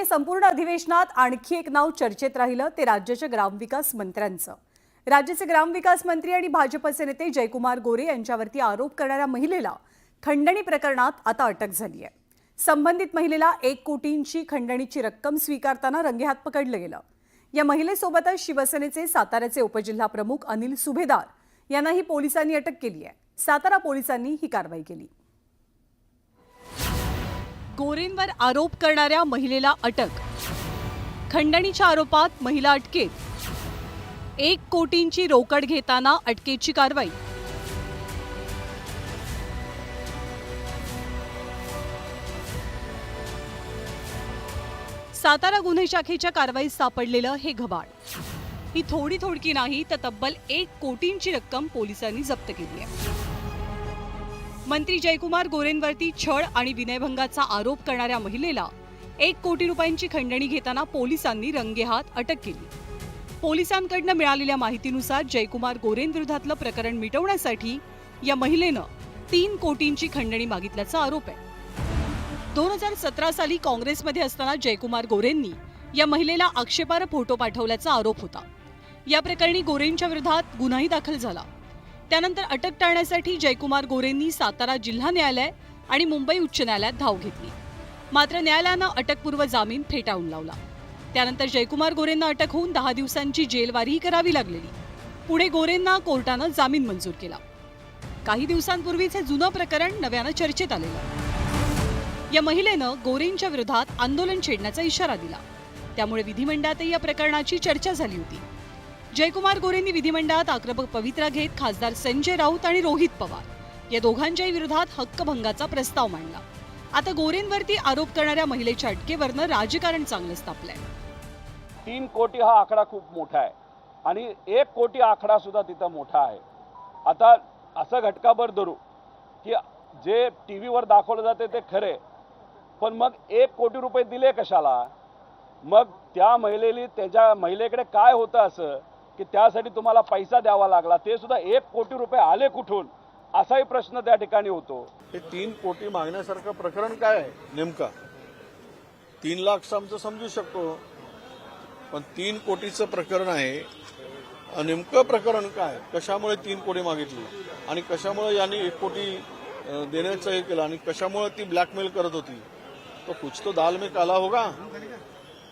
संपूर्ण अधिवेशनात आणखी एक नाव चर्चेत राहिलं ते राज्याच्या ग्रामविकास मंत्र्यांचं। राज्याचे ग्रामविकास मंत्री आणि भाजपचे नेते जयकुमार गोरे यांच्यावरती आरोप करणाऱ्या महिलेला खंडणी प्रकरणात आता अटक झाली आहे। संबंधित महिलेला 1 कोटींची खंडणीची रक्कम स्वीकारताना रंगेहात पकडलं गेलं। या महिलेसोबतच शिवसेनेचे साताऱ्याचे उपजिल्हा प्रमुख अनिल सुभेदार यांनाही पोलिसांनी अटक केली आहे। सातारा पोलिसांनी ही कारवाई केली। गोरेंवर आरोप करणाऱ्या महिलेला अटक। खंडणीच्या आरोपात महिला अटकेत। 1 कोटींची रोकड घेताना अटकेची कारवाई। सातारा गुन्हे शाखेच्या कारवाईत सापडलेलं हे घबाड। ही थोडी नाही तर तब्बल 1 कोटींची रक्कम पोलिसांनी जप्त केली आहे। मंत्री जयकुमार गोरेंवरती छळ आणि विनयभंगाचा आरोप करणाऱ्या महिलेला 1 कोटी रुपयांची खंडणी घेताना पोलिसांनी रंगेहात अटक केली। पोलिसांकडून मिळालेल्या माहितीनुसार जयकुमार गोरेंविरोधातलं प्रकरण मिटवण्यासाठी या महिलेनं 3 कोटींची खंडणी मागितल्याचा आरोप आहे। 2017 साली काँग्रेसमध्ये असताना जयकुमार गोरेंनी या महिलेला आक्षेपार्ह फोटो पाठवल्याचा आरोप होता। या प्रकरणी गोरेंच्या विरोधात गुन्हाही दाखल झाला। त्यानंतर अटक टाळण्यासाठी जयकुमार गोरेंनी सातारा जिल्हा न्यायालय आणि मुंबई उच्च न्यायालयात धाव घेतली। मात्र न्यायालयानं अटकपूर्व जामीन फेटाळून लावला। त्यानंतर जयकुमार गोरेंना अटक होऊन 10 दिवसांची जेलवारीही करावी लागलेली। पुढे गोरेंना कोर्टानं जामीन मंजूर केला। काही दिवसांपूर्वीच हे जुनं प्रकरण नव्यानं चर्चेत आलेलं। या महिलेनं गोरेंच्या विरोधात आंदोलन छेडण्याचा इशारा दिला। त्यामुळे विधिमंडळातही या प्रकरणाची चर्चा झाली होती। जयकुमार गोरेंनी विधिमंडळात आक्रमक पवित्रा घेत खासदार संजय राऊत आणि रोहित पवार या दोघांच्याही विरोधात हक्कभंगाचा प्रस्ताव मांडला। आता गोरेंवरती आरोप करणाऱ्या महिलेच्या अटकेवरनं राजकारण चांगलंच तापलंय। 3 कोटी हा आकडा खूप मोठा आहे आणि 1 कोटी आकडा सुद्धा तिथं मोठा आहे। आता असं घटकाभर धरू की जे टीव्हीवर दाखवलं जाते ते खरे, पण मग 1 कोटी रुपये दिले कशाला? मग त्या महिलेकडे काय होतं असं की त्यासाठी तुम्हाला पैसा द्यावा लागला? ते सुद्धा 1 कोटी रुपये आले कुठून, असाही प्रश्न त्या ठिकाणी होतो। हे 3 कोटी मागण्यासारखं प्रकरण काय आहे नेमका? 3 लाख आमचं समजू शकतो, पण 3 कोटीचं प्रकरण आहे। नेमकं प्रकरण काय? कशामुळे 3 कोटी मागितली आणि कशामुळे यांनी 1 कोटी देण्याचं हे केलं आणि कशामुळे ती ब्लॅकमेल करत होती? तो कुछ तो दाल में काला होगा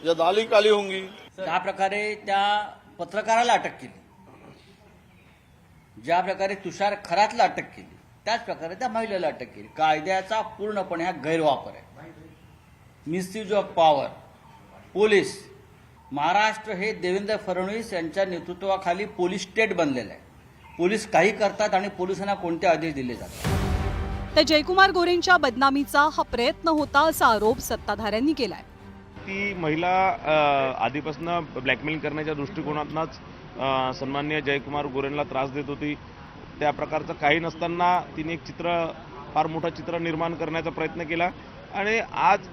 या दाल ही काली होंगी। त्या प्रकारे त्या पत्रकाराला अटक केली, ज्या प्रकारे तुषार खरातला अटक केली, त्याच प्रकारे त्या महिलेला अटक केली। कायद्याचा पूर्णपणे हा गैरवापर आहे, misuse of power. Police Maharashtra हे देवेंद्र फडणवीस यांच्या नेतृत्वाखाली पोलीस स्टेट बनलेलं आहे। पोलीस काही करतात आणि पोलिसांना कोणते आदेश दिले जातात। तर जयकुमार गोरेंच्या बदनामीचा हा प्रयत्न होता असा आरोप सत्ताधाऱ्यांनी केलाय। ती महिला आधीपासून ब्लॅकमेल करण्याच्या दृष्टिकोनातूनच सन्माननीय जयकुमार गोरेंना त्रास देत होती। त्या प्रकारचं काही नसताना तिने एक फार मोठं चित्र निर्माण करण्याचा प्रयत्न केला आणि आज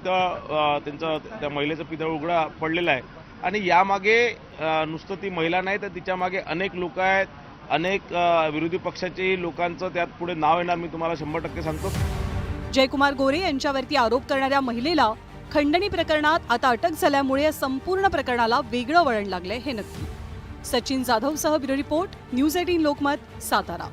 त्या महिलेचं पितळ उघडा पडलेलं आहे। आणि यामागे नुसतं ती महिला नाही तर तिच्या मागे अनेक लोक आहेत, अनेक विरोधी पक्षाचे लोकांचं त्यात पुढे नाव येणार, मी तुम्हाला 100% सांगतो। जयकुमार गोरे यांच्यावरती आरोप करणाऱ्या महिलेला खंडणी प्रकरणात आता अटक झाल्यामुळे या संपूर्ण प्रकरणाला वेगळं वळण लागलंय हे नक्की। सचिन जाधवसह bureau report, news 18 Lokmat, Satara.